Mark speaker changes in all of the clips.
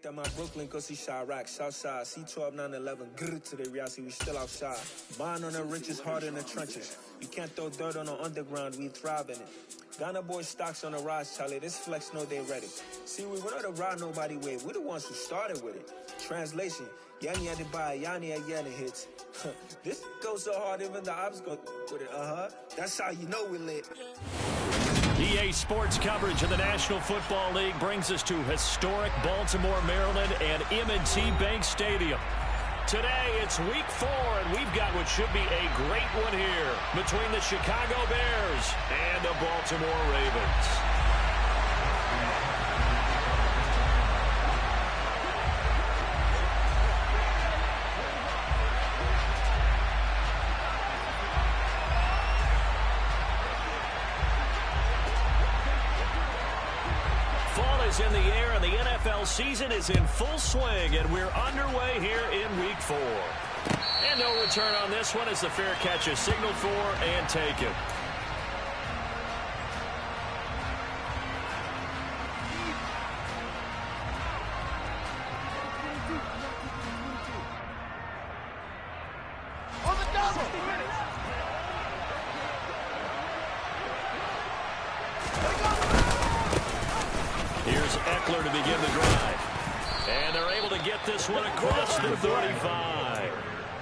Speaker 1: that my Brooklyn, go see Chirac, Southside, C12, 911, grr to the Riasi, we still outside. Mine on the riches, hard in the trenches. You can't throw dirt on the underground, we thrive in it. Ghana boys stocks on the rise, Charlie, this flex know they ready. See, we were not to ride nobody with, we the ones who started with it. Translation, Yanni had to buy, Yanni had Yanni hits. This goes so hard, even the ops go with it, That's how you know we lit.
Speaker 2: EA Sports coverage of the National Football League brings us to historic Baltimore, Maryland, and M&T Bank Stadium. Today, it's Week 4, and we've got what should be a great one here between the Chicago Bears and the Baltimore Ravens. In the air, and the NFL season is in full swing, and we're underway here in Week 4. And no return on this one as the fair catch is signaled for and taken. To begin the drive. And they're able to get this one across the 35.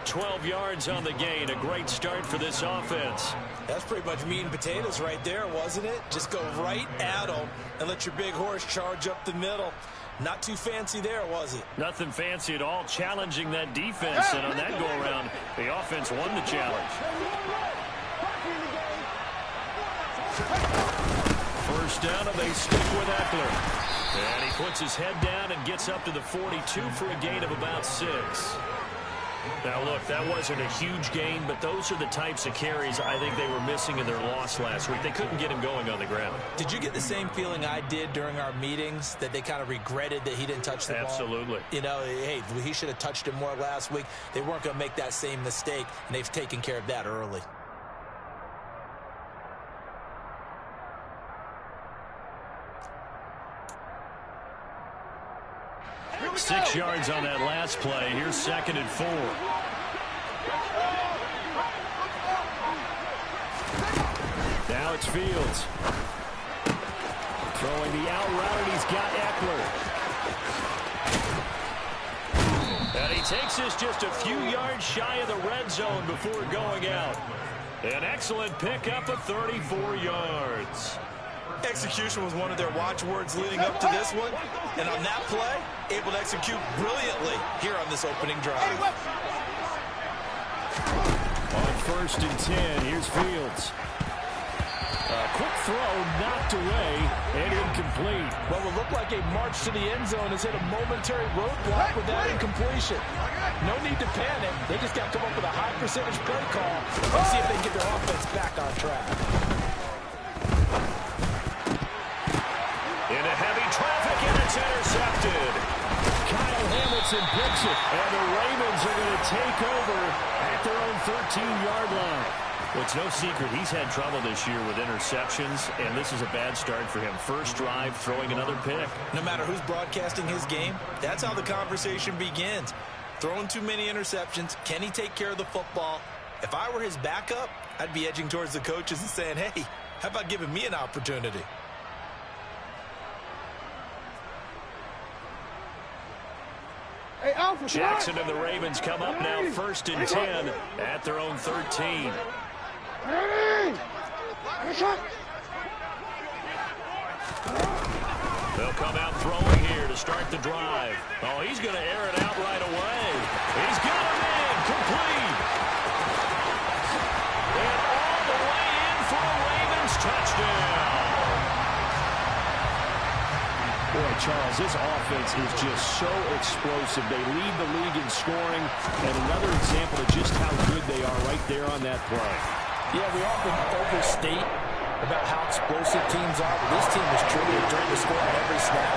Speaker 2: 12 yards on the gain. A great start for this offense.
Speaker 3: That's pretty much meat and potatoes right there, wasn't it? Just go right at them and let your big horse charge up the middle. Not too fancy there, was it?
Speaker 2: Nothing fancy at all. Challenging that defense. And on that go-around, the offense won the challenge. First down, and they stick with Eckler. And he puts his head down and gets up to the 42 for a gain of about 6. Now, look, that wasn't a huge gain, but those are the types of carries I think they were missing in their loss last week. They couldn't get him going on the ground.
Speaker 3: Did you get the same feeling I did during our meetings, that they kind of regretted that he didn't touch the ball?
Speaker 2: Absolutely.
Speaker 3: You know, hey, he should have touched it more last week. They weren't going to make that same mistake, and they've taken care of that early.
Speaker 2: Six yards on that last play. Here's 2nd and 4. Now it's Fields. Throwing the out route, and he's got Eckler. And he takes this just a few yards shy of the red zone before going out. An excellent pickup of 34 yards.
Speaker 3: Execution was one of their watchwords leading up to this one. And on that play, able to execute brilliantly here on this opening drive.
Speaker 2: On 1st and 10, here's Fields. A quick throw, knocked away, and incomplete.
Speaker 3: What will look like a march to the end zone has hit a momentary roadblock with that incompletion. No need to panic. They just got to come up with a high percentage play call. Let's see if they can get their offense back on track.
Speaker 2: Into heavy traffic, and it's intercepted. Kyle Hamilton picks it, and the Ravens are going to take over at their own 13-yard line. Well, it's no secret he's had trouble this year with interceptions, and this is a bad start for him. First drive, throwing another pick.
Speaker 3: No matter who's broadcasting his game, that's how the conversation begins. Throwing too many interceptions, can he take care of the football? If I were his backup, I'd be edging towards the coaches and saying, hey, how about giving me an opportunity?
Speaker 2: Jackson and the Ravens come up now 1st and 10 at their own 13. They'll come out throwing here to start the drive. Oh, he's going to air it out right away. He's got him in, complete. And all the way in for a Ravens touchdown. Boy, Charles, this offense is just so explosive. They lead the league in scoring, and another example of just how good they are right there on that play.
Speaker 3: Yeah, we often overstate about how explosive teams are, but this team is truly a dream to score on every snap,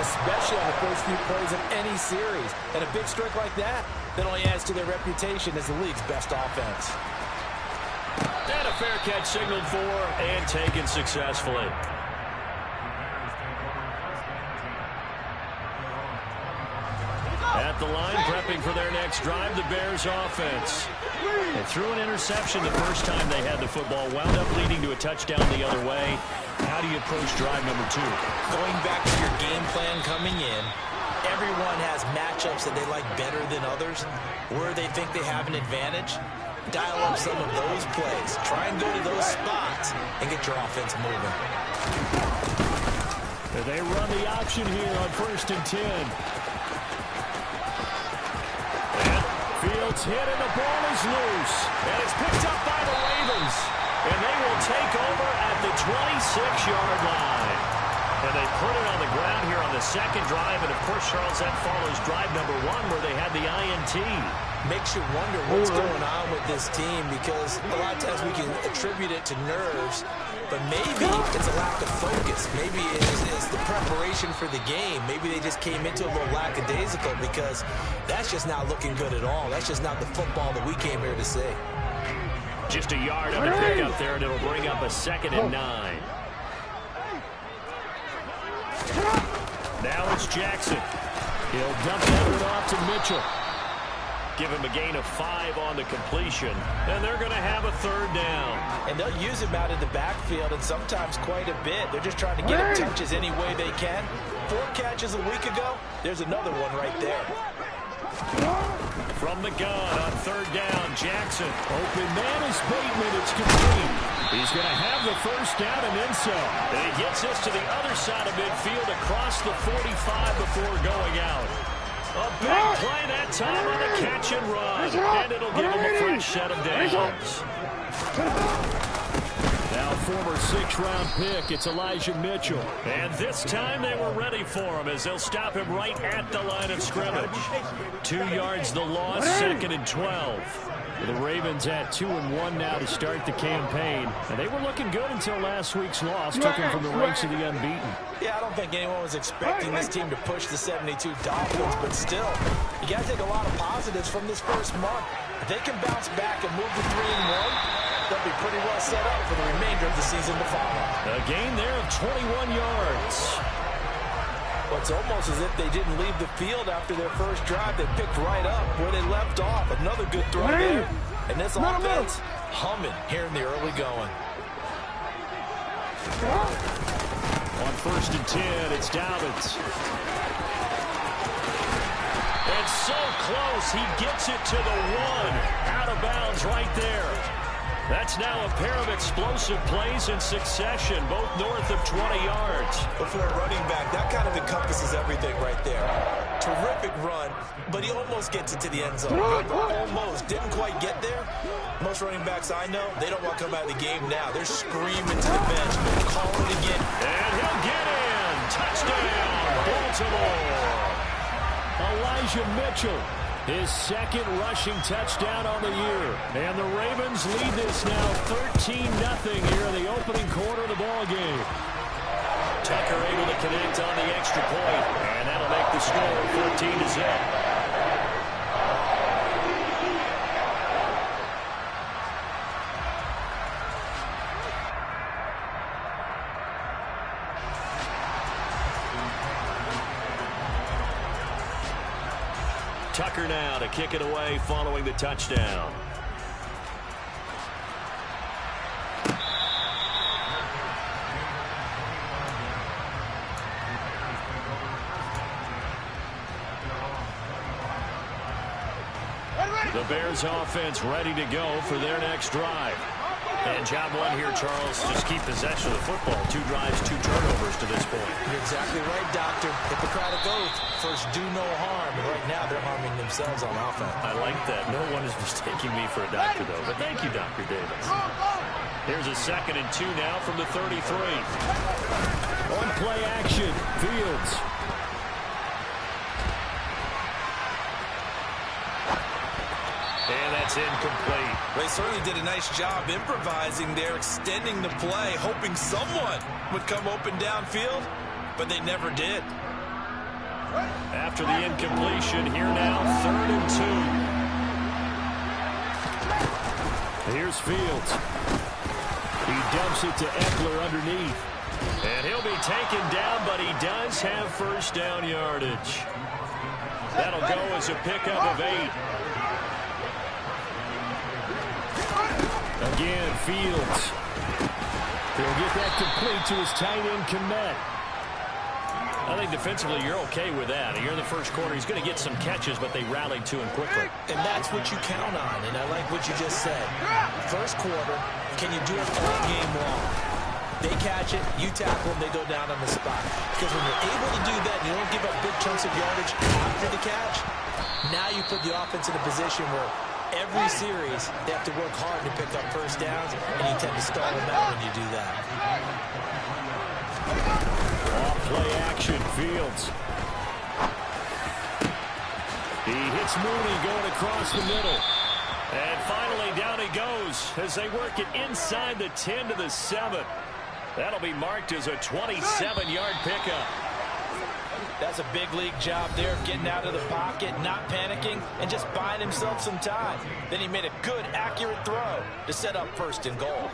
Speaker 3: especially on the first few plays of any series. And a big streak like that only adds to their reputation as the league's best offense.
Speaker 2: And a fair catch signaled for and taken successfully. the line, prepping for their next drive, the Bears offense. They threw an interception the first time they had the football, wound up leading to a touchdown the other way. How do you approach drive number 2?
Speaker 3: Going back to your game plan coming in, everyone has matchups that they like better than others, where they think they have an advantage. Dial up some of those plays. Try and go to those spots and get your offense moving.
Speaker 2: They run the option here on 1st and 10. And Fields hit and the ball is loose. And it's picked up by the Ravens. And they will take over at the 26-yard line. And they put it on the ground here on the second drive. And, of course, Charles, that follows drive number 1 where they had the INT.
Speaker 3: Makes you wonder what's going on with this team, because a lot of times we can attribute it to nerves, but maybe it's a lack of focus. Maybe it's the preparation for the game. Maybe they just came into a little lackadaisical, because that's just not looking good at all. That's just not the football that we came here to see.
Speaker 2: Just a yard on the pickup there, and it'll bring up a 2nd and 9. Now it's Jackson. He'll dump that one off to Mitchell. Give him a gain of 5 on the completion, and they're going to have a 3rd down.
Speaker 3: And they'll use him out of the backfield, and sometimes quite a bit. They're just trying to get him touches any way they can. 4 catches a week ago, there's another one right there.
Speaker 2: From the gun on 3rd down, Jackson. Open man is Bateman. It's complete. He's going to have the 1st down and then some. And he gets this to the other side of midfield across the 45 before going out. A big play that time on the catch and run. And it'll give him a fresh set of downs. Now former 6th-round pick, it's Elijah Mitchell. And this time they were ready for him as they'll stop him right at the line of scrimmage. 2 yards the loss, 2nd and 12. The Ravens at 2-1 now to start the campaign. And they were looking good until last week's loss took them from the ranks of the unbeaten.
Speaker 3: Yeah, I don't think anyone was expecting this team to push the 72 Dolphins, but still, you got to take a lot of positives from this first month. If they can bounce back and move to 3-1, they'll be pretty well set up for the remainder of the season to follow.
Speaker 2: A gain there of 21 yards.
Speaker 3: Well, it's almost as if they didn't leave the field after their first drive. They picked right up where they left off. Another good throw there. And this offense humming here in the early going.
Speaker 2: On 1st and 10, it's Dobbins. And so close, he gets it to the 1. Out of bounds right there. That's now a pair of explosive plays in succession, both north of 20 yards.
Speaker 3: But for a running back, that kind of encompasses everything right there. Terrific run, but he almost gets it to the end zone. Almost. Didn't quite get there. Most running backs I know, they don't want to come out of the game now. They're screaming to the bench. Call it again.
Speaker 2: And he'll get in. Touchdown, Baltimore. Elijah Mitchell. His 2nd rushing touchdown on the year. And the Ravens lead this now 13-0 here in the opening quarter of the ball game. Tucker able to connect on the extra point. And that'll make the score 14-0. Tucker now to kick it away following the touchdown. The Bears offense ready to go for their next drive. And job 1 here, Charles, just keep possession of the football. 2 drives, 2 turnovers to this point.
Speaker 3: You're exactly right, Doctor. Hippocratic oath. First, do no harm. And right now, they're harming themselves on offense.
Speaker 2: I like that. No one is mistaking me for a doctor, though. But thank you, Dr. Davis. Here's a 2nd and 2 now from the 33. On play action, Fields. And that's incomplete.
Speaker 3: They certainly did a nice job improvising there, extending the play, hoping someone would come open downfield, but they never did.
Speaker 2: After the incompletion, here now, 3rd and 2. Here's Fields. He dumps it to Eckler underneath. And he'll be taken down, but he does have 1st down yardage. That'll go as a pickup of 8. Again, Fields. He'll get that complete to his tight end, Kmet. I think defensively you're okay with that. You're in the first quarter. He's going to get some catches, but they rallied to him quickly.
Speaker 3: And that's what you count on, and I like what you just said. First quarter, can you do it all game long? They catch it, you tackle them, they go down on the spot. Because when you're able to do that, you don't give up big chunks of yardage after the catch. Now you put the offense in a position where every series they have to work hard to pick up first downs, and you tend to stall them out when you do that.
Speaker 2: Play action, Fields. He hits Mooney going across the middle. And finally down he goes as they work it inside the 10 to the 7. That'll be marked as a 27-yard pickup.
Speaker 3: That's a big league job there, getting out of the pocket, not panicking, and just buying himself some time. Then he made a good, accurate throw to set up 1st and goal.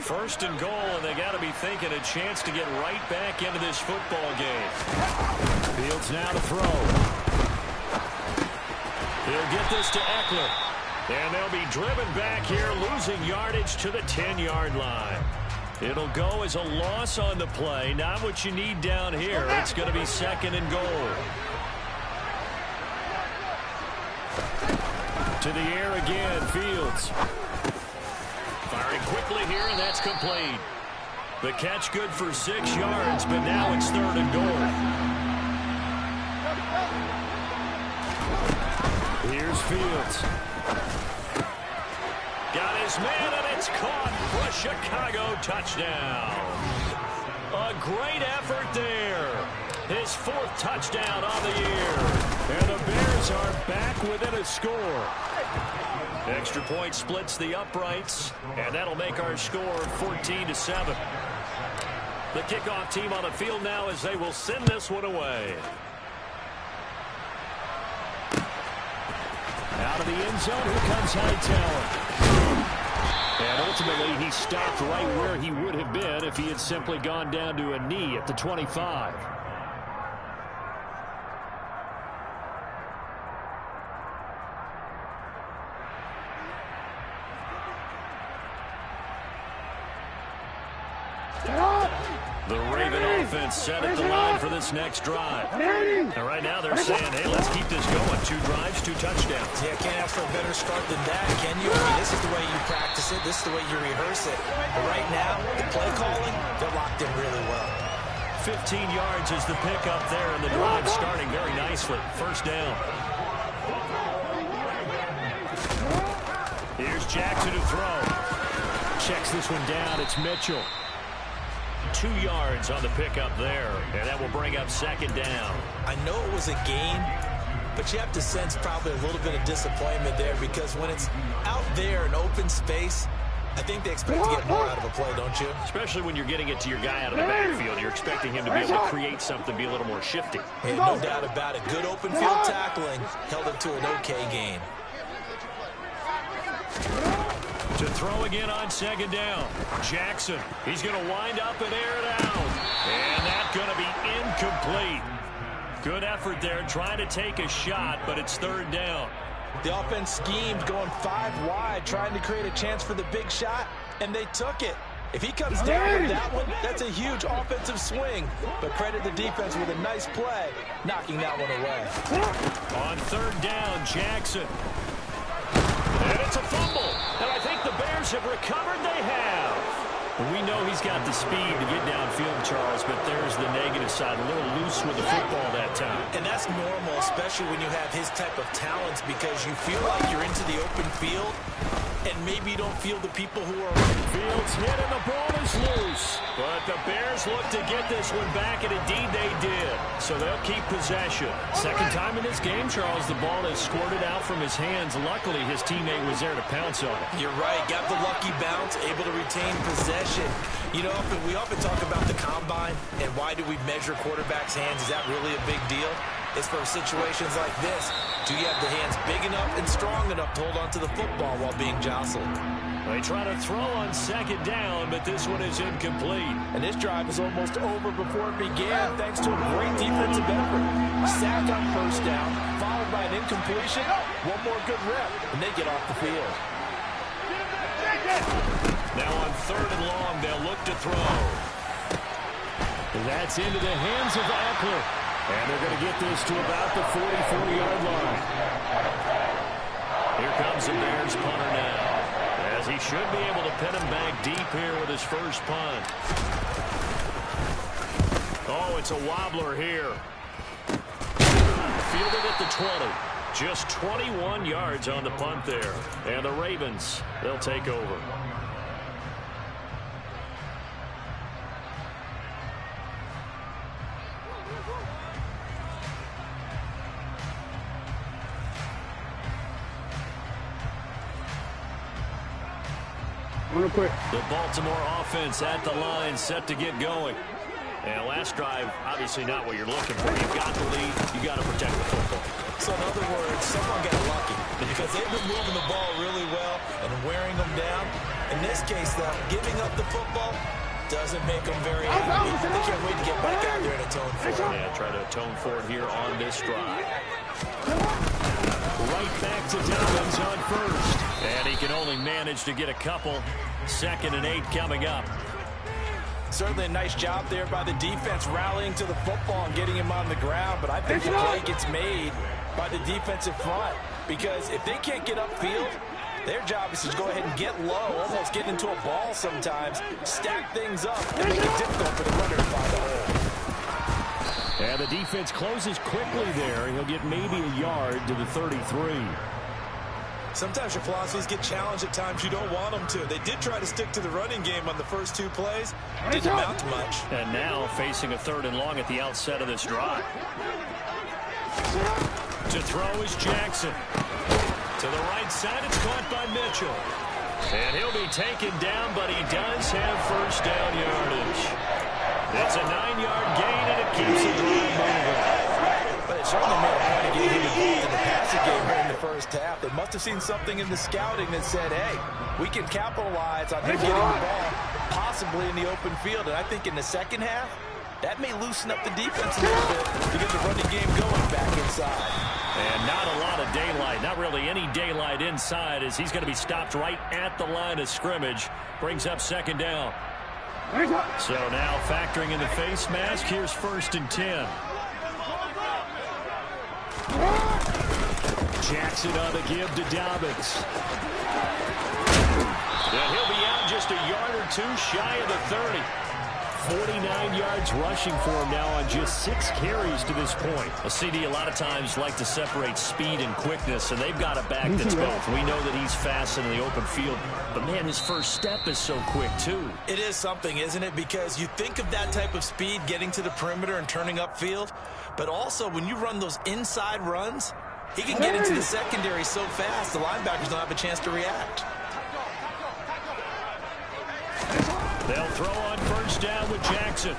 Speaker 2: First and goal, and they got to be thinking a chance to get right back into this football game. Fields now to throw. He'll get this to Eckler. And they'll be driven back here, losing yardage to the 10-yard line. It'll go as a loss on the play. Not what you need down here. It's going to be 2nd and goal. To the air again, Fields. Firing quickly here, and that's complete. The catch good for 6 yards, but now it's 3rd and goal. Here's Fields. Got his man, and it's caught for a Chicago touchdown. A great effort there. His 4th touchdown on the year. And the Bears are back within a score. Extra point splits the uprights, and that'll make our score 14-7. The kickoff team on the field now as they will send this one away. Out of the end zone, here comes Hightower. And ultimately, he stopped right where he would have been if he had simply gone down to a knee at the 25. The Raven offense set at the line for this next drive. And right now they're saying, hey, let's keep this going. 2 drives, 2 touchdowns.
Speaker 3: Yeah, can't ask for a better start than that, can you? I mean, this is the way you practice it. This is the way you rehearse it. But right now, the play calling, they're locked in really well.
Speaker 2: 15 yards is the pickup there, and the drive starting very nicely. 1st down. Here's Jackson to throw. Checks this one down. It's Mitchell. 2 yards on the pickup there, and that will bring up 2nd down.
Speaker 3: I know it was a gain, but you have to sense probably a little bit of disappointment there because when it's out there in open space, I think they expect to get more out of a play, don't you?
Speaker 2: Especially when you're getting it to your guy out of the backfield. You're expecting him to be able to create something, be a little more shifty.
Speaker 3: And no doubt about it. Good open field tackling held it to an okay gain.
Speaker 2: To throw again on 2nd down. Jackson, he's going to wind up and air it out. And that's going to be incomplete. Good effort there, trying to take a shot, but it's 3rd down.
Speaker 3: The offense schemed, going 5 wide, trying to create a chance for the big shot, and they took it. If he comes down with that one, that's a huge offensive swing. But credit the defense with a nice play, knocking that one away.
Speaker 2: On 3rd down, Jackson. And it's a fumble. And I think the Bears have recovered. They have. We know he's got the speed to get downfield, Charles, but there's the negative side. A little loose with the football that time.
Speaker 3: And that's normal, especially when you have his type of talents, because you feel like you're into the open field, and maybe you don't feel the people who are...
Speaker 2: Fields hit and the ball is loose. But the Bears look to get this one back, and indeed they did. So they'll keep possession. 2nd time in this game, Charles, the ball has squirted out from his hands. Luckily, his teammate was there to pounce on it.
Speaker 3: You're right. Got the lucky bounce, able to retain possession. You know, we often talk about the combine, and why do we measure quarterbacks' hands? Is that really a big deal? It's for situations like this. Do you have the hands big enough and strong enough to hold on to the football while being jostled?
Speaker 2: They try to throw on second down, but this one is incomplete.
Speaker 3: And this drive is almost over before it began, thanks to a great defensive effort. Sack on first down, followed by an incompletion. One more good rep, and they get off the field.
Speaker 2: Now on third and long, they'll look to throw. That's into the hands of Eckler. And they're going to get this to about the 44-yard line. Here comes the Bears punter now, as he should be able to pin him back deep here with his first punt. Oh, it's a wobbler here. Fielded at the 20. Just 21 yards on the punt there. And the Ravens, they'll take over. The Baltimore offense at the line, set to get going. And last drive, obviously not what you're looking for. You've got the lead. You've got to protect the football.
Speaker 3: So in other words, someone got lucky because they've been moving the ball really well and wearing them down. In this case, though, giving up the football doesn't make them very happy. They can't wait to get back out there and atone for it.
Speaker 2: Yeah, try to atone for it here on this drive. Right back to Dobbins on first. And he can only manage to get a couple. 2nd and 8 coming up.
Speaker 3: Certainly a nice job there by the defense rallying to the football and getting him on the ground. But I think the play gets made by the defensive front. Because if they can't get upfield, their job is to go ahead and get low, almost get into a ball sometimes, stack things up, and make it difficult for the runner to find the hole.
Speaker 2: And the defense closes quickly there. He'll get maybe a yard to the 33.
Speaker 3: Sometimes your philosophies get challenged at times you don't want them to. They did try to stick to the running game on the first 2 plays. Didn't amount to much.
Speaker 2: And now facing a 3rd and long at the outset of this drive. To throw is Jackson. To the right side, it's caught by Mitchell. And he'll be taken down, but he does have first down yardage. It's a 9-yard gain, and it keeps the drive moving.
Speaker 3: But it certainly made a point of getting him involved in the passing game here in the first half. They must have seen something in the scouting that said, hey, we can capitalize on him getting the ball, possibly in the open field. And I think in the second half, that may loosen up the defense a little bit to get the running game going back inside.
Speaker 2: And not a lot of daylight, not really any daylight inside, as he's going to be stopped right at the line of scrimmage. Brings up 2nd down. So now factoring in the face mask, here's 1st and 10. Jackson on the give to Dobbins. And he'll be out just a yard or 2 shy of the 30. 49 yards rushing for him now on just 6 carries to this point. A CD a lot of times like to separate speed and quickness, and they've got a back that's both. We know that he's fast in the open field, but man, his first step is so quick too.
Speaker 3: It is something, isn't it? Because you think of that type of speed getting to the perimeter and turning upfield, but also when you run those inside runs, he can get into the secondary so fast the linebackers don't have a chance to react.
Speaker 2: They'll throw on first down with Jackson.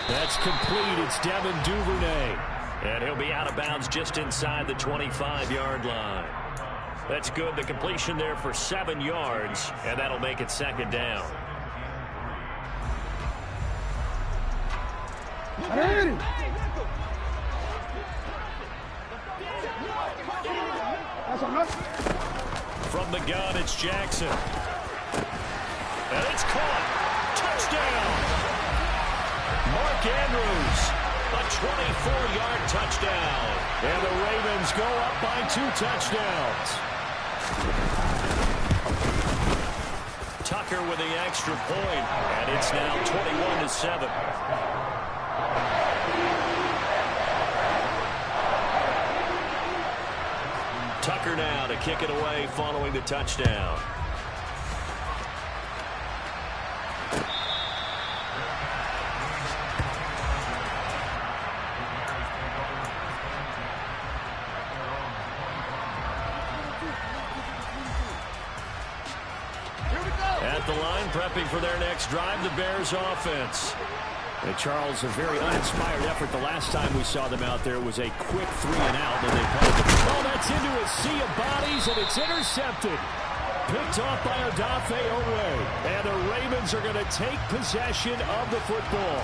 Speaker 2: That's complete. It's Devin Duvernay. And he'll be out of bounds just inside the 25-yard line. That's good. The completion there for 7 yards, and that'll make it 2nd down. From the gun, it's Jackson. And it's caught. Touchdown. Mark Andrews. A 24-yard touchdown. And the Ravens go up by 2 touchdowns. Tucker with the extra point. And it's now 21-7. Tucker now to kick it away following the touchdown. At the line, prepping for their next drive, the Bears offense. And Charles, a very uninspired effort. The last time we saw them out there was a quick 3 and out. And they punted. Oh, that's into a sea of bodies, and it's intercepted. Picked off by Odafe Oweh. And the Ravens are going to take possession of the football.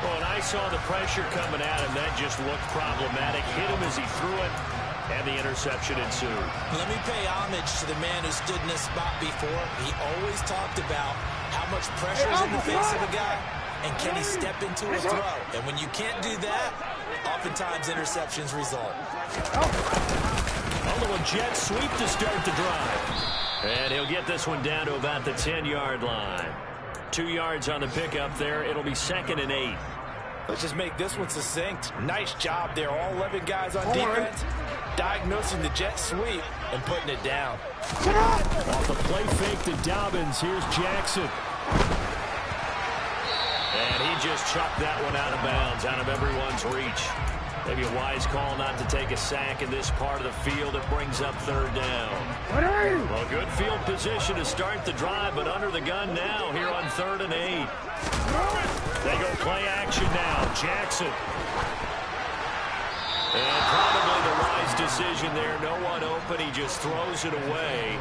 Speaker 2: Well, and I saw the pressure coming at him. That just looked problematic. Hit him as he threw it, and the interception ensued.
Speaker 3: Let me pay homage to the man who stood in this spot before. He always talked about how much pressure is in the face of a guy, and can he step into a throw? And when you can't do that, oftentimes interceptions result.
Speaker 2: A little jet sweep to start the drive. And he'll get this one down to about the 10-yard line. 2 yards on the pickup there. It'll be 2nd and 8.
Speaker 3: Let's just make this one succinct. Nice job there. All 11 guys on defense, diagnosing the jet sweep and putting it down.
Speaker 2: Off the play fake to Dobbins. Here's Jackson. And he just chucked that one out of bounds, out of everyone's reach. Maybe a wise call not to take a sack in this part of the field. It brings up 3rd down. Well, good field position to start the drive, but under the gun now here on 3rd and 8. They go play action now. Jackson. And probably the wise decision there. No one open. He just throws it away.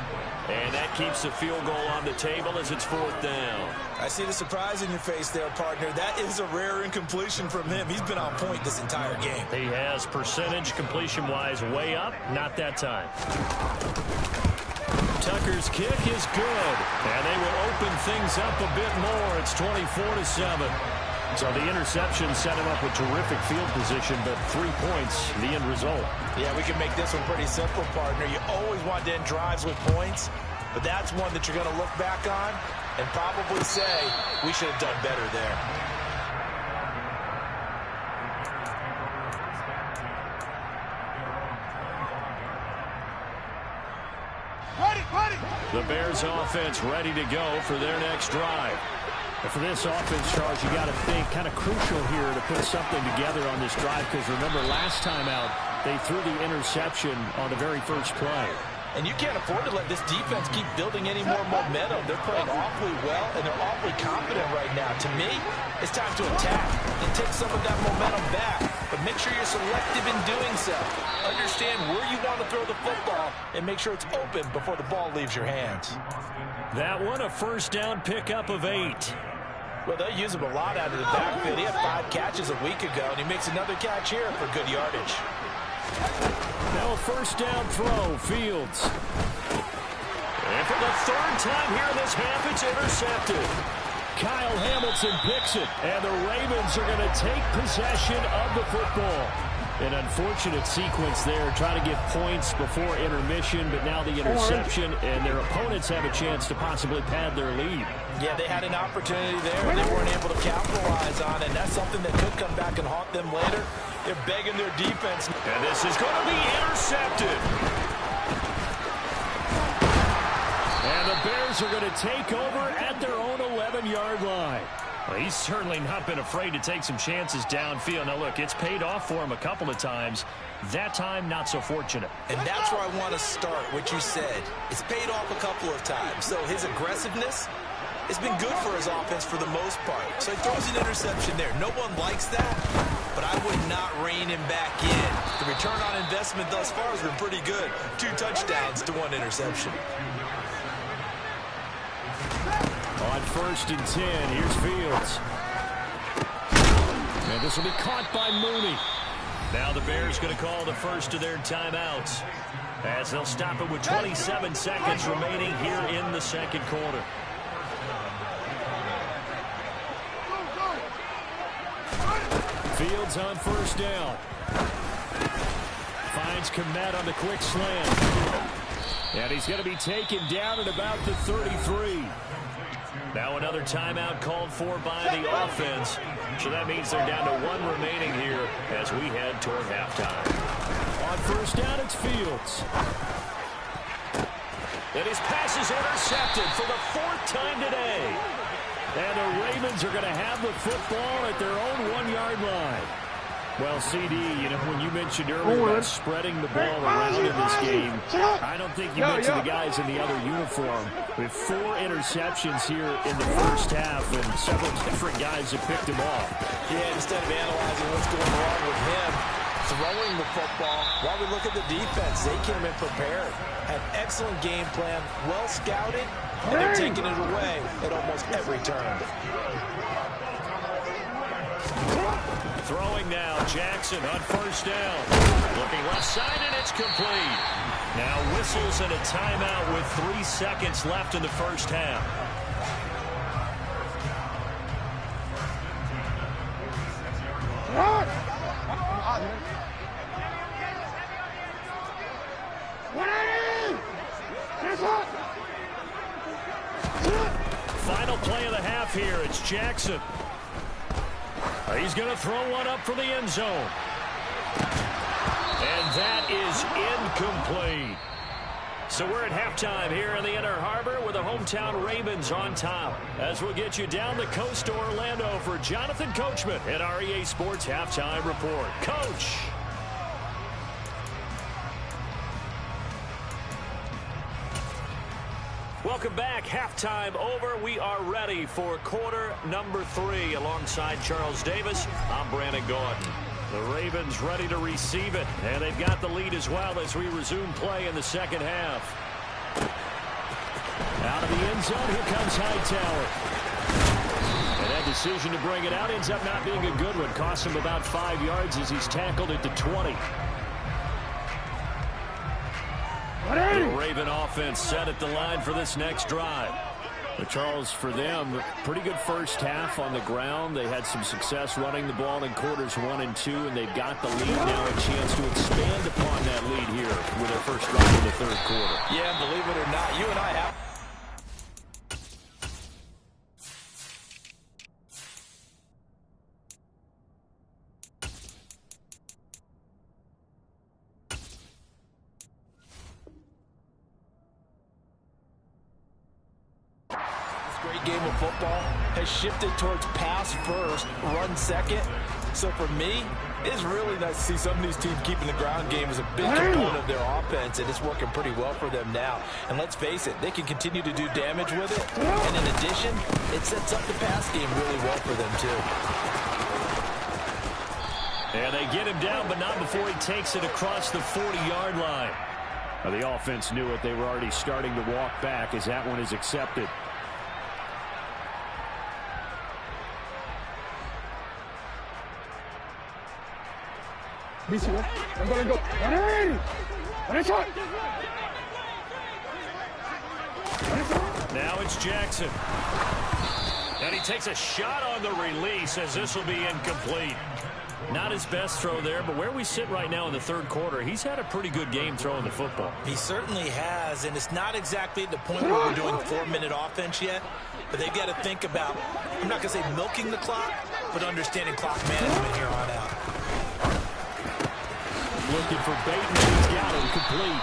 Speaker 2: And that keeps the field goal on the table as it's 4th down.
Speaker 3: I see the surprise in your face there, partner. That is a rare incompletion from him. He's been on point this entire game.
Speaker 2: He has percentage completion-wise way up. Not that time. Tucker's kick is good. And they will open things up a bit more. It's 24-7. So the interception set him up with terrific field position, but 3 points, the end result.
Speaker 3: Yeah, we can make this one pretty simple, partner. You always want to end drives with points, but that's one that you're going to look back on and probably say, we should have done better there.
Speaker 2: The Bears offense ready to go for their next drive. And for this offense, Charles, you got to think kind of crucial here to put something together on this drive, because remember last time out they threw the interception on the very first play.
Speaker 3: And you can't afford to let this defense keep building any more momentum. They're playing awfully well, and they're awfully confident right now. To me, it's time to attack and take some of that momentum back. But make sure you're selective in doing so. Understand where you want to throw the football and make sure it's open before the ball leaves your hands.
Speaker 2: That one, a 1st down pickup of 8.
Speaker 3: Well, they'll use him a lot out of the backfield. He had 5 catches a week ago, and he makes another catch here for good yardage.
Speaker 2: Now a 1st down throw, Fields. And for the 3rd time here in this half, it's intercepted. Kyle Hamilton picks it, and the Ravens are going to take possession of the football. An unfortunate sequence there, trying to get points before intermission, but now the interception, and their opponents have a chance to possibly pad their lead.
Speaker 3: Yeah, they had an opportunity there, and they weren't able to capitalize on it, and that's something that could come back and haunt them later. They're begging their defense.
Speaker 2: And this is going to be intercepted. And the Bears are going to take over at their own 11-yard line. Well, he's certainly not been afraid to take some chances downfield. Now, look, it's paid off for him a couple of times. That time, not so fortunate.
Speaker 3: And that's where I want to start, what you said. It's paid off a couple of times. So his aggressiveness has been good for his offense for the most part. So he throws an interception there. No one likes that, but I would not rein him back in. The return on investment thus far has been pretty good. 2 touchdowns to 1 interception.
Speaker 2: On 1st and 10, here's Fields. And this will be caught by Mooney. Now the Bears going to call the first of their timeouts, as they'll stop it with 27 seconds remaining here in the 2nd quarter. Fields on 1st down. Finds Kmet on the quick slant. And he's going to be taken down at about the 33. Now another timeout called for by the offense. So that means they're down to 1 remaining here as we head toward halftime. On 1st down, it's Fields. And his pass is intercepted for the 4th time today. And the Ravens are going to have the football at their own 1-yard line. Well, CD, you know, when you mentioned earlier about spreading the ball around in this game, I don't think you mentioned the guys in the other uniform. With 4 interceptions here in the first half, and several different guys have picked him off.
Speaker 3: Yeah, instead of analyzing what's going wrong with him, throwing the football. While we look at the defense, they came in prepared. An excellent game plan, well scouted, and they're taking it away at almost every turn.
Speaker 2: Throwing now, Jackson on first down. Looking left side, and it's complete. Now whistles and a timeout with 3 seconds left in the first half. Final play of the half here. It's Jackson. He's going to throw one up for the end zone. And that is incomplete. So we're at halftime here in the Inner Harbor with the hometown Ravens on top. As we'll get you down the coast to Orlando for Jonathan Coachman at our EA Sports Halftime Report. Coach. Welcome back. Halftime over. We are ready for quarter number 3. Alongside Charles Davis, I'm Brandon Gordon. The Ravens ready to receive it, and they've got the lead as well as we resume play in the second half. Out of the end zone, here comes Hightower. And that decision to bring it out ends up not being a good one. Costs him about 5 yards as he's tackled at the 20. The Raven offense set at the line for this next drive. But Charles, for them, pretty good first half on the ground. They had some success running the ball in quarters 1 and 2, and they've got the lead now, a chance to expand upon that lead here with their first drive in the third quarter.
Speaker 3: Yeah, believe it or not, you and I have... game of football has shifted towards pass first, run second. So for me, it's really nice to see some of these teams keeping the ground game as a big component of their offense, and it's working pretty well for them now. And let's face it, they can continue to do damage with it. And in addition, it sets up the pass game really well for them too.
Speaker 2: And they get him down, but not before he takes it across the 40-yard line. Well, the offense knew it. They were already starting to walk back as that one is accepted.
Speaker 4: I'm going to go.
Speaker 2: Now it's Jackson. And he takes a shot on the release as this will be incomplete. Not his best throw there, but where we sit right now in the third quarter, he's had a pretty good game throwing the football.
Speaker 3: He certainly has, and it's not exactly the point where we're doing 4-minute offense yet, but they've got to think about, I'm not going to say milking the clock, but understanding clock management here on out.
Speaker 2: Looking for Bateman, he's got him complete.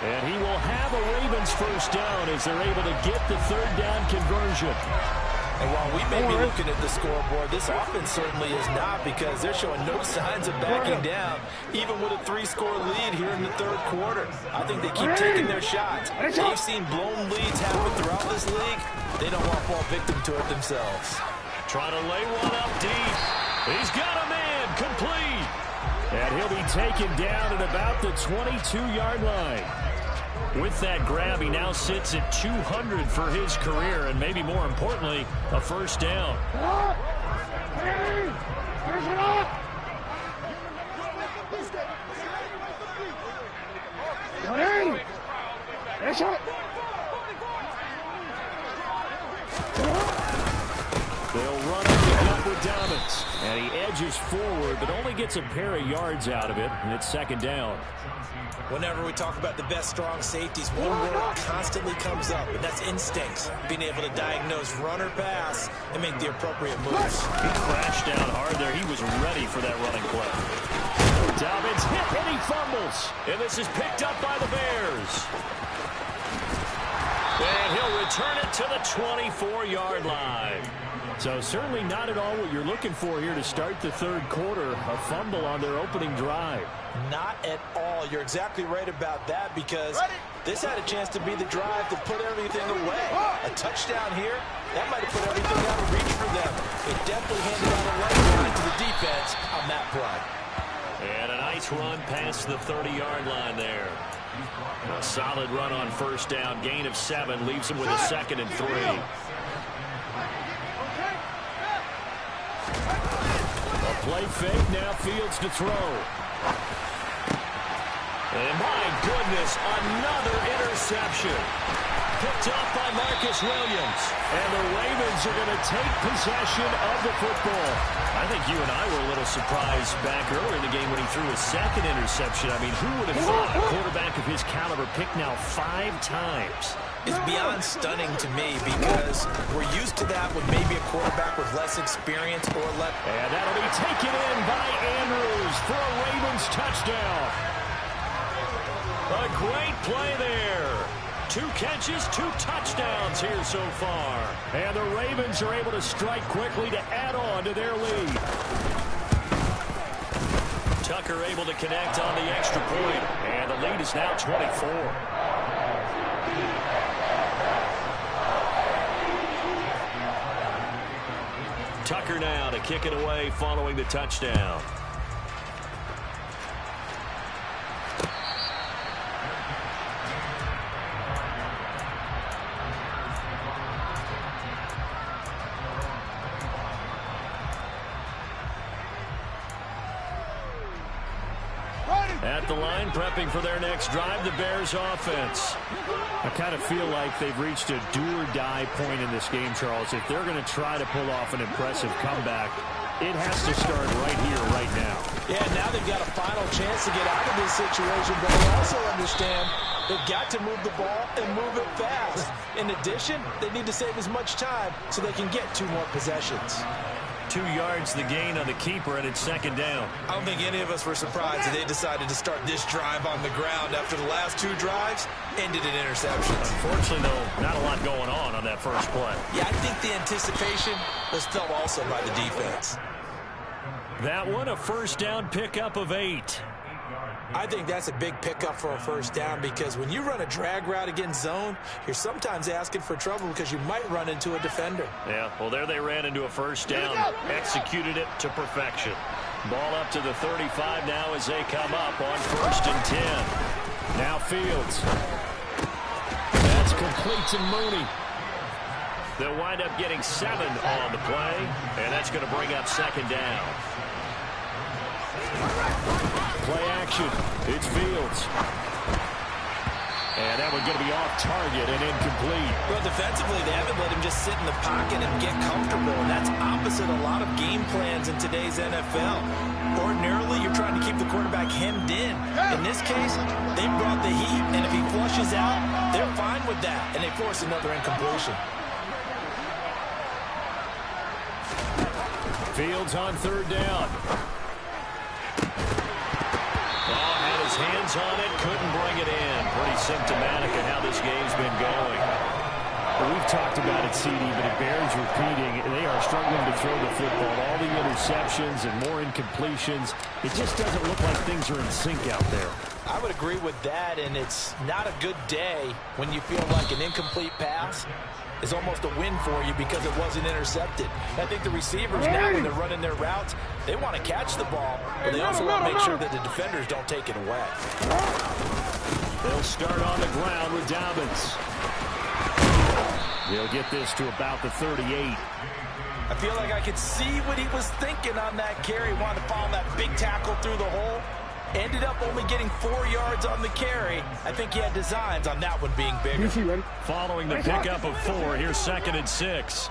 Speaker 2: And he will have a Ravens first down as they're able to get the third down conversion.
Speaker 3: And while we may be looking at the scoreboard, this offense certainly is not, because they're showing no signs of backing down, even with a 3-score lead here in the third quarter. I think they keep taking their shots. They've seen blown leads happen throughout this league. They don't want to fall victim to it themselves.
Speaker 2: Trying to lay one up deep. He's got a man complete. And he'll be taken down at about the 22-yard line. With that grab, he now sits at 200 for his career, and maybe more importantly, a first down. They'll run it up with Dobbins, and he edges forward, but only gets a pair of yards out of it, and it's second down.
Speaker 3: Whenever we talk about the best strong safeties, one word constantly comes up, and that's instincts. Being able to diagnose run or pass and make the appropriate moves.
Speaker 2: He crashed down hard there. He was ready for that running play. Dobbins hit and he fumbles. And this is picked up by the Bears. And he'll return it to the 24-yard line. So certainly not at all what you're looking for here to start the third quarter. A fumble on their opening drive.
Speaker 3: Not at all. You're exactly right about that, because this had a chance to be the drive to put everything away. A touchdown here, that might have put everything out of reach for them. It definitely handed out a lifeline to the defense on that play.
Speaker 2: And a nice run past the 30-yard line there. A solid run on first down. Gain of 7 leaves him with a 2nd and 3. A play fake. Now Fields to throw. And my goodness, another interception. Picked up by Marcus Williams. And the Ravens are going to take possession of the football. I think you and I were a little surprised back early in the game when he threw his 2nd interception. I mean, who would have thought a quarterback of his caliber picked now 5 times?
Speaker 3: It's beyond stunning to me because we're used to that with maybe a quarterback with less experience or less.
Speaker 2: And that'll be taken in by Andrews for a Ravens touchdown. A great play there. 2 catches, 2 touchdowns here so far. And the Ravens are able to strike quickly to add on to their lead. Tucker able to connect on the extra point. And the lead is now 24. Tucker now to kick it away following the touchdown. At the line, prepping for their next drive, the Bears offense.
Speaker 5: I kind of feel like they've reached a do-or-die point in this game, Charles. If they're going to try to pull off an impressive comeback, it has to start right here, right now.
Speaker 3: Yeah, now they've got a final chance to get out of this situation, but they also understand they've got to move the ball and move it fast. In addition, they need to save as much time so they can get 2 more possessions.
Speaker 2: 2 yards the gain on the keeper, and it's 2nd down.
Speaker 3: I don't think any of us were surprised that they decided to start this drive on the ground after the last 2 drives ended in interceptions.
Speaker 2: Unfortunately, though, not a lot going on that first play.
Speaker 3: Yeah, I think the anticipation was felt also by the defense.
Speaker 2: That one, a first down pickup of 8.
Speaker 3: I think that's a big pickup for a first down because when you run a drag route against zone, you're sometimes asking for trouble because you might run into a defender.
Speaker 2: Yeah, well, there they ran into a first down, executed it to perfection. Ball up to the 35 now as they come up on 1st and 10. Now Fields. That's complete to Mooney. They'll wind up getting 7 on the play, and that's going to bring up 2nd down. Play action. It's Fields. And that one's going to be off target and incomplete.
Speaker 3: Well, defensively, they haven't let him just sit in the pocket and get comfortable, and that's opposite a lot of game plans in today's NFL. Ordinarily, you're trying to keep the quarterback hemmed in. In this case, they brought the heat, and if he flushes out, they're fine with that, and they force another incompletion.
Speaker 2: Fields on 3rd down. Hands on it, couldn't bring it in. Pretty symptomatic of how this game's been going.
Speaker 5: Well, we've talked about it, CD, but it bears repeating. They are struggling to throw the football. All the interceptions and more incompletions. It just doesn't look like things are in sync out there.
Speaker 3: I would agree with that, and it's not a good day when you feel like an incomplete pass is almost a win for you because it wasn't intercepted. I think the receivers now, when they're running their routes, they want to catch the ball, but they also want to make sure that the defenders don't take it away.
Speaker 2: They'll start on the ground with Dobbins.
Speaker 5: They'll get this to about the 38.
Speaker 3: I feel like I could see what he was thinking on that carry. Wanted to follow that big tackle through the hole. Ended up only getting 4 yards on the carry. I think he had designs on that one being bigger.
Speaker 2: Following the pickup of 4, here's 2nd and 6.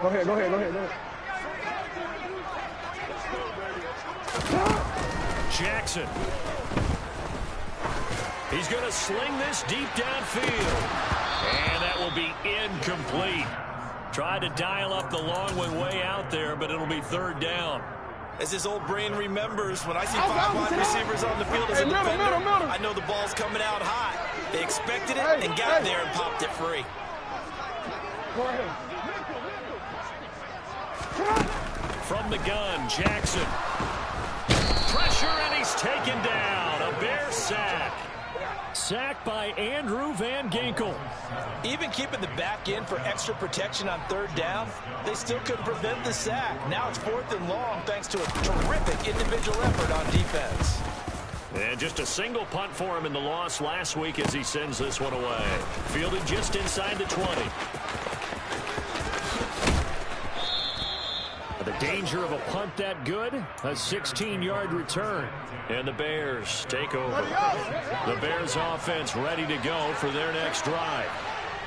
Speaker 4: Go ahead.
Speaker 2: Jackson. He's going to sling this deep downfield. And that will be incomplete. Tried to dial up the long one way out there, but it'll be 3rd down.
Speaker 3: As this old brain remembers, when I see 5 wide receivers on the field as a defender, I know the ball's coming out hot. They expected it and got there and popped it free.
Speaker 2: From the gun, Jackson. Pressure, and he's taken down. A Bear sack. sack by Andrew Van Ginkel.
Speaker 3: Even keeping the back in for extra protection on third down, they still couldn't prevent the sack. Now it's 4th and long thanks to a terrific individual effort on defense.
Speaker 2: And just a single punt for him in the loss last week as he sends this one away. Fielded just inside the 20. The danger of a punt that good, a 16-yard return. And the Bears take over. The Bears offense ready to go for their next drive.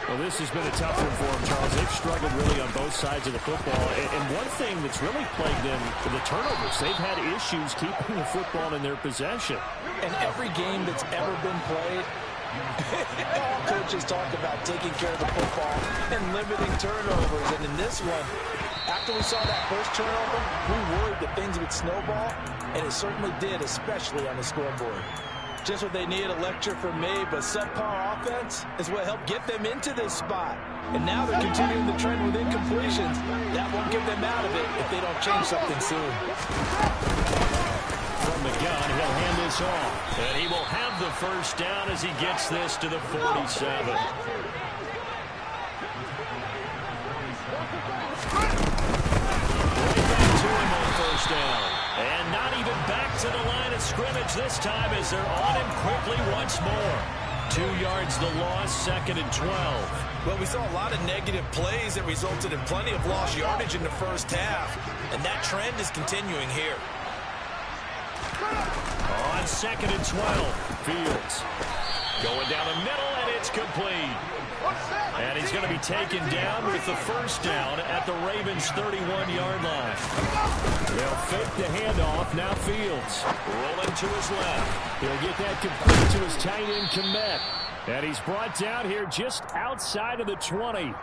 Speaker 5: Well, this has been a tough one for them, Charles. They've struggled really on both sides of the football. And one thing that's really plagued them, the turnovers. They've had issues keeping the football in their possession.
Speaker 3: And every game that's ever been played, all coaches talk about taking care of the football and limiting turnovers. And in this one, after we saw that first turnover, we worried that things would snowball, and it certainly did, especially on the scoreboard. Just what they needed, a lecture from me, but subpar offense is what helped get them into this spot. And now they're continuing the trend with incompletions. That won't get them out of it if they don't change something soon.
Speaker 2: From the gun, he'll hand this off. And he will have the first down as he gets this to the 47. First down. And not even back to the line of scrimmage this time as they're on him quickly once more. 2 yards the loss, 2nd and 12.
Speaker 3: Well, we saw a lot of negative plays that resulted in plenty of lost yardage in the first half. And that trend is continuing here.
Speaker 2: On 2nd and 12, Fields. Going down the middle, and it's complete. And he's going to be taken down with the first down at the Ravens' 31-yard line. They'll fake the handoff. Now Fields rolling to his left.
Speaker 5: He'll get that complete to his tight end, Kmet. And he's brought down here just outside of the 20.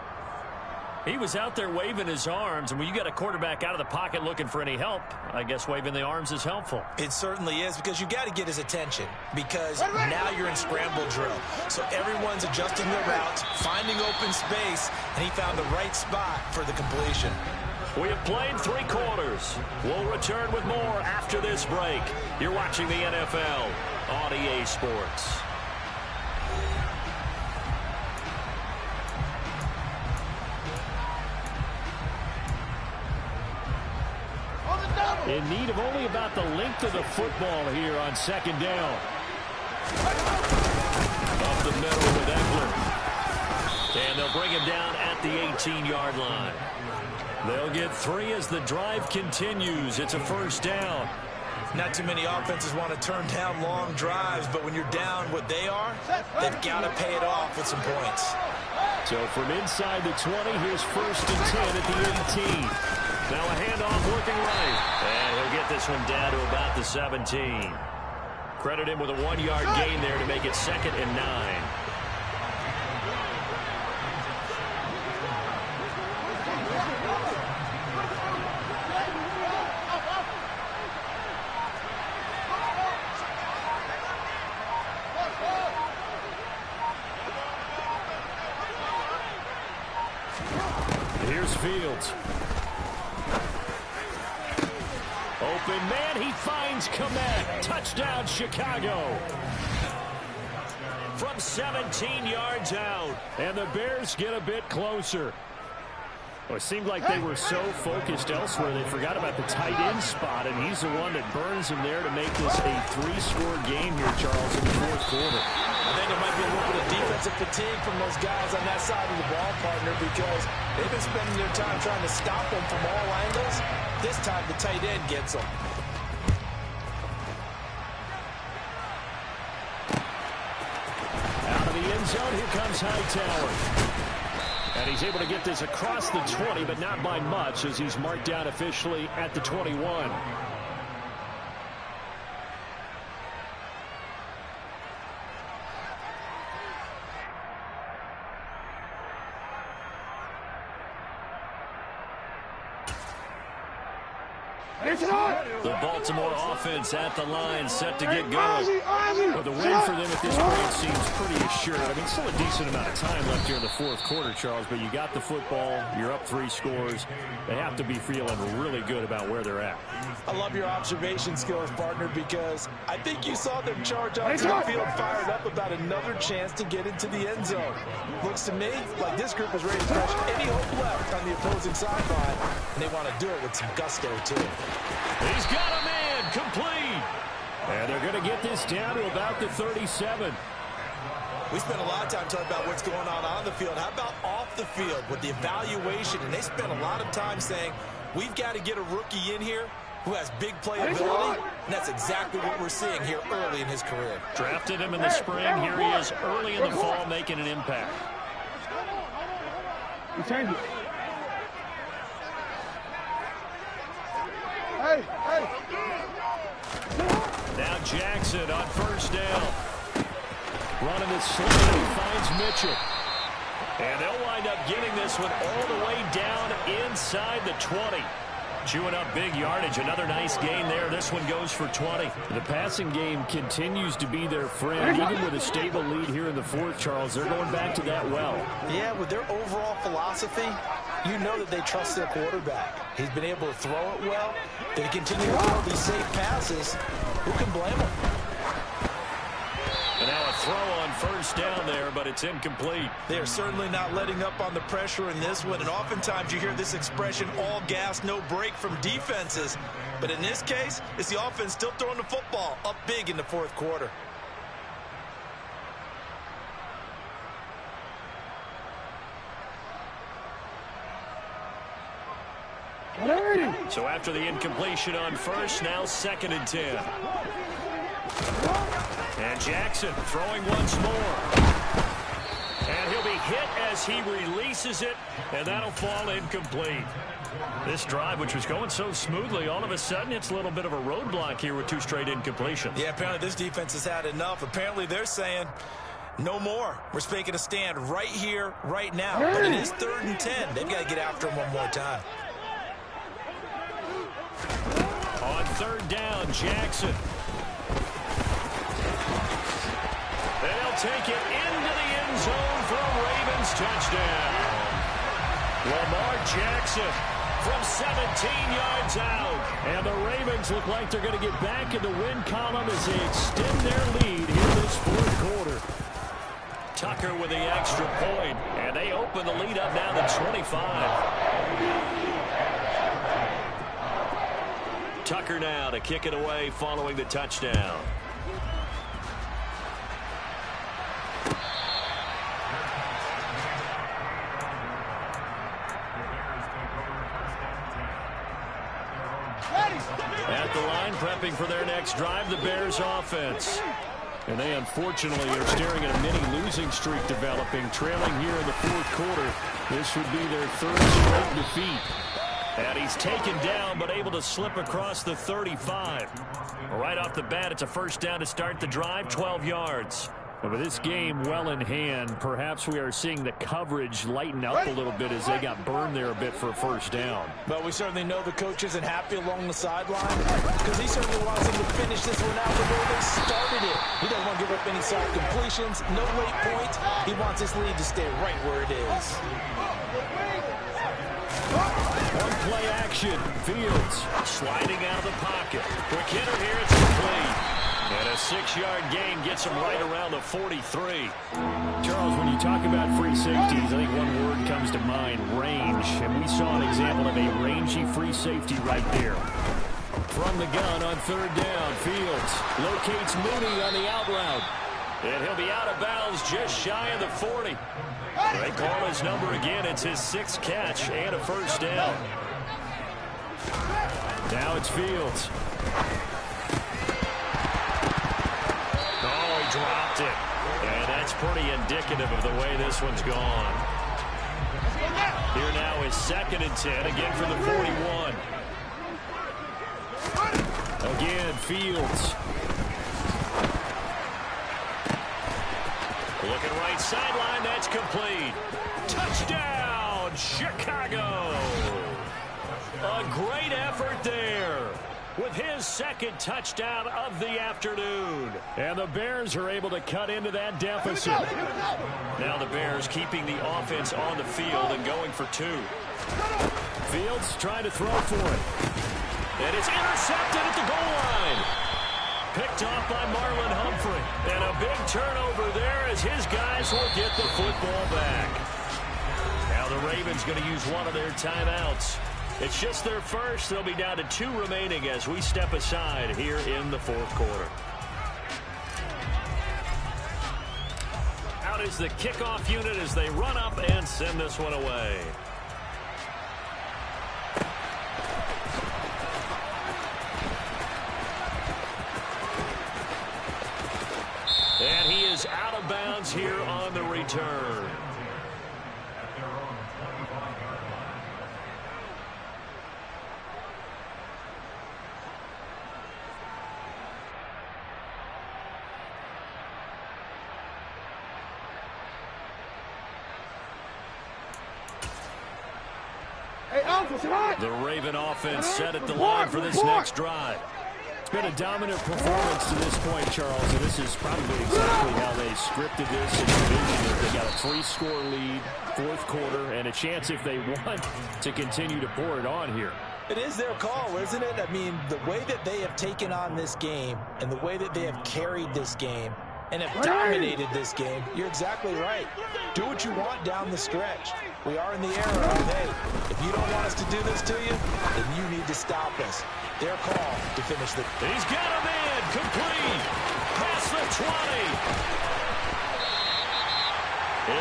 Speaker 2: He was out there waving his arms, and when you got a quarterback out of the pocket looking for any help, I guess waving the arms is helpful.
Speaker 3: It certainly is, because you got to get his attention, because now you're in scramble drill. So everyone's adjusting their routes, finding open space, and he found the right spot for the completion.
Speaker 2: We have played 3 quarters. We'll return with more after this break. You're watching the NFL on EA Sports.
Speaker 5: In need of only about the length of the football here on 2nd down.
Speaker 2: Up the middle with Eckler. And they'll bring him down at the 18-yard line. They'll get 3 as the drive continues. It's a first down.
Speaker 3: Not too many offenses want to turn down long drives, but when you're down what they are, they've got to pay it off with some points.
Speaker 5: So from inside the 20, here's 1st and 10 at the 18.
Speaker 2: Now a handoff working right. And he'll get this one down to about the 17. Credit him with a 1-yard gain there to make it 2nd and 9. Here's Fields. Open man, he finds Kmet. Touchdown, Chicago. From 17 yards out.
Speaker 5: And the Bears get a bit closer. Well, it seemed like they were so focused elsewhere, they forgot about the tight end spot, and he's the one that burns them there to make this a 3-score game here, Charles, in the 4th quarter.
Speaker 3: I think there might be a little bit of defensive fatigue from those guys on that side of the ball, partner, because they've been spending their time trying to stop them from all angles. This time, the tight end gets them.
Speaker 5: Out of the end zone, here comes Hightower. And he's able to get this across the 20, but not by much, as he's marked down officially at the 21.
Speaker 2: The Baltimore offense at the line, set to get going. Well, the win for them at this point seems pretty assured. I mean, still a decent amount of time left here in the fourth quarter, Charles, but you got the football, you're up 3 scores. They have to be feeling really good about where they're at.
Speaker 3: I love your observation skills, partner, because I think you saw them charge onto the field fired up about another chance to get into the end zone. Looks to me like this group is ready to crush any hope left on the opposing sideline, and they want to do it with some gusto, too.
Speaker 2: He's got a man, complete. And they're going to get this down to about the 37.
Speaker 3: We spent a lot of time talking about what's going on the field. How about off the field with the evaluation? And they spent a lot of time saying, we've got to get a rookie in here who has big playability, and that's exactly what we're seeing here early in his career.
Speaker 2: Drafted him in the spring. Here he is early in the fall making an impact.
Speaker 4: You change it. Hey, hey.
Speaker 2: Now Jackson on first down. Running the slant, he finds Mitchell. And they'll wind up getting this one all the way down inside the 20. Chewing up big yardage. Another nice gain there. This one goes for 20.
Speaker 5: The passing game continues to be their friend. Even with a stable lead here in the fourth, Charles, they're going back to that well.
Speaker 3: Yeah, with their overall philosophy, you know that they trust their quarterback. He's been able to throw it well. They continue to throw these safe passes. Who can blame them?
Speaker 2: And now a throw on first down there, but it's incomplete.
Speaker 3: They are certainly not letting up on the pressure in this one, and oftentimes you hear this expression, all gas, no break from defenses. But in this case, it's the offense still throwing the football up big in the fourth quarter.
Speaker 2: So after the incompletion on first, now 2nd and 10. And Jackson throwing once more. And he'll be hit as he releases it, and that'll fall incomplete. This drive, which was going so smoothly, all of a sudden it's a little bit of a roadblock here with 2 straight incompletions.
Speaker 3: Yeah, apparently this defense has had enough. Apparently they're saying, no more. We're making a stand right here, right now. But it is 3rd and 10. They've got to get after him one more time.
Speaker 2: On 3rd down, Jackson. They'll take it into the end zone for a Ravens touchdown. Lamar Jackson from 17 yards out. And the Ravens look like they're going to get back in the win column as they extend their lead here this fourth quarter. Tucker with the extra point, and they open the lead up now to 25. Tucker now to kick it away following the touchdown. At the line, prepping for their next drive, the Bears offense. And they unfortunately are staring at a mini losing streak developing, trailing here in the fourth quarter. This would be their 3rd straight defeat. And he's taken down, but able to slip across the 35. Right off the bat, it's a first down to start the drive, 12 yards.
Speaker 5: Well, with this game well in hand, perhaps we are seeing the coverage lighten up a little bit as they got burned there a bit for a first down.
Speaker 3: But we certainly know the coach isn't happy along the sideline because he certainly wants them to finish this one out the way they started it. He doesn't want to give up any soft completions, no late points. He wants this lead to stay right where it is.
Speaker 2: One play action. Fields sliding out of the pocket. Quick hitter here. It's complete. And a 6-yard gain gets him right around the 43.
Speaker 5: Charles, when you talk about free safeties, I think one word comes to mind, range. And we saw an example of a rangy free safety right there.
Speaker 2: From the gun on 3rd down, Fields locates Mooney on the out route. And he'll be out of bounds just shy of the 40. They call his number again. It's his 6th catch and a first down. Now it's Fields. Oh, he dropped it. And that's pretty indicative of the way this one's gone. Here now is 2nd and 10, again for the 41. Again, Fields. Looking right sideline, that's complete. Touchdown, Chicago. A great effort there with his second touchdown of the afternoon.
Speaker 5: And the Bears are able to cut into that deficit.
Speaker 2: Now the Bears keeping the offense on the field and going for two.
Speaker 5: Fields trying to throw for it.
Speaker 2: And it's intercepted at the goal line. Picked off by Marlon Humphrey. And a big turnover there as his guys will get the football back. Now the Ravens going to use one of their timeouts. It's just their first. They'll be down to 2 remaining as we step aside here in the fourth quarter. Out is the kickoff unit as they run up and send this one away. And he is out of bounds here on the return. The Raven offense set at the line for this next drive.
Speaker 5: It's been a dominant performance to this point, Charles, and this is probably exactly how they scripted this and envisioned it. They got a 3-score lead, fourth quarter, and a chance if they want to continue to pour it on here.
Speaker 3: It is their call, isn't it? I mean, the way that they have taken on this game and the way that they have carried this game and have dominated this game, you're exactly right. Do what you want down the stretch. We are in the era of, hey, if you don't want us to do this to you, then you need to stop us. Their call to finish the...
Speaker 2: He's got him in, complete, past the 20.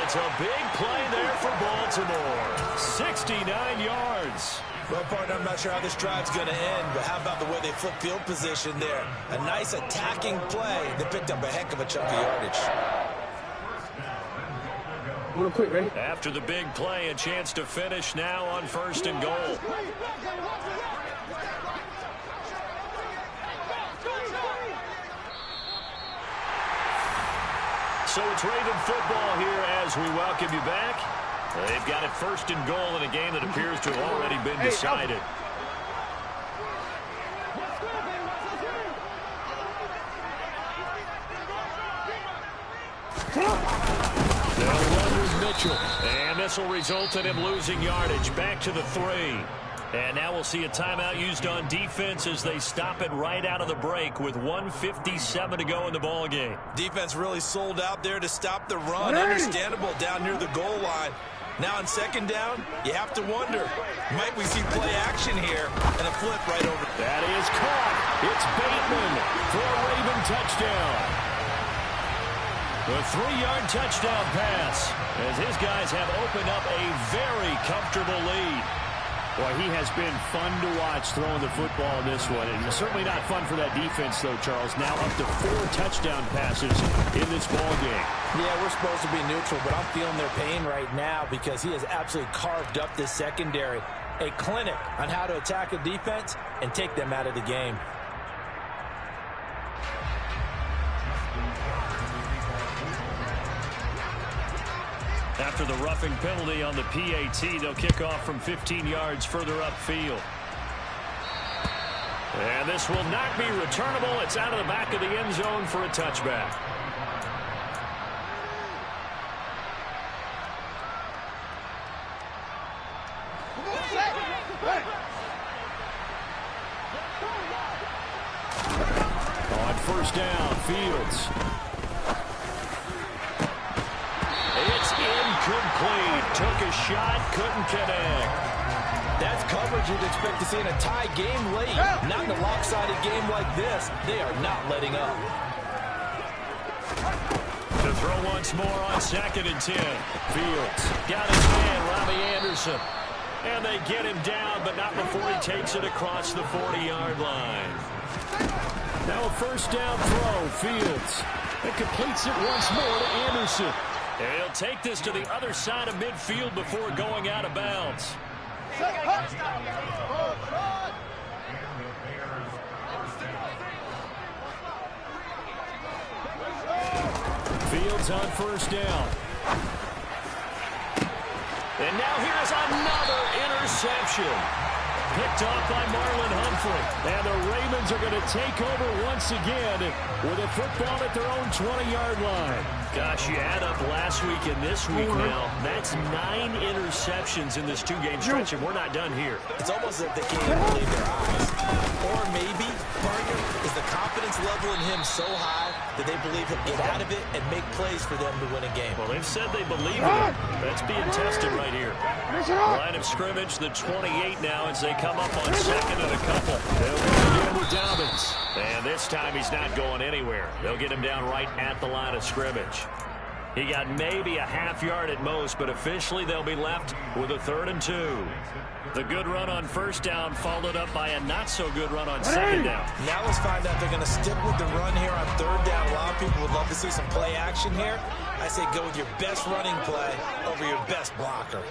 Speaker 2: It's a big play there for Baltimore. 69 yards.
Speaker 3: Well, partner, I'm not sure how this drive's going to end, but how about the way they flip field position there? A nice attacking play. They picked up a heck of a chunk of yardage.
Speaker 4: Real quick, ready?
Speaker 2: After the big play, a chance to finish now on 1st and goal. So it's Raven football here as we welcome you back. They've got it 1st and goal in a game that appears to have already been decided. They'll run with Mitchell. And this will result in him losing yardage. Back to the 3. And now we'll see a timeout used on defense as they stop it right out of the break with 1:57 to go in the ball game.
Speaker 3: Defense really sold out there to stop the run. Understandable down near the goal line. Now on 2nd down, you have to wonder, might we see play action here and a flip right over.
Speaker 2: That is caught. It's Bateman for a Raven touchdown. The 3-yard touchdown pass as his guys have opened up a very comfortable lead.
Speaker 5: Boy, he has been fun to watch throwing the football in this one. And certainly not fun for that defense, though, Charles. Now up to 4 touchdown passes in this ball game.
Speaker 3: Yeah, we're supposed to be neutral, but I'm feeling their pain right now because he has absolutely carved up this secondary. A clinic on how to attack a defense and take them out of the game.
Speaker 2: After the roughing penalty on the PAT, they'll kick off from 15 yards further upfield. And this will not be returnable. It's out of the back of the end zone for a touchback. On 1st down, Fields. It's incomplete. Took a shot, couldn't connect.
Speaker 3: That's coverage you'd expect to see in a tie game late. Not in a lopsided game like this. They are not letting up.
Speaker 2: To throw once more on 2nd and 10. Fields got his man, Robbie Anderson. And they get him down, but not before he takes it across the 40-yard line.
Speaker 5: Now a 1st down throw. Fields. It completes it once more to Anderson.
Speaker 2: And he'll take this to the other side of midfield before going out of bounds. Fields on 1st down. And now here's another interception. picked off by Marlon Humphrey. And the Ravens are going to take over once again with a football at their own 20-yard line. Gosh, you add up last week and this week now. That's 9 interceptions in this two-game stretch, and we're not done here.
Speaker 3: It's almost as if they can't even believe their eyes. Or maybe, partner, is the confidence level in him so high that they believe he'll get out of it and make plays for them to win a game.
Speaker 2: Well, they've said they believe in him. That's being tested right here. Line of scrimmage, the 28 now as they come up on second and a couple. They'll begin with Dobbins. And this time he's not going anywhere. They'll get him down right at the line of scrimmage. He got maybe a half yard at most, but officially they'll be left with a 3rd and 2. The good run on first down followed up by a not-so-good run on second down.
Speaker 3: Now let's find out if they're going to stick with the run here on 3rd down. A lot of people would love to see some play action here. I say go with your best running play over your best blocker.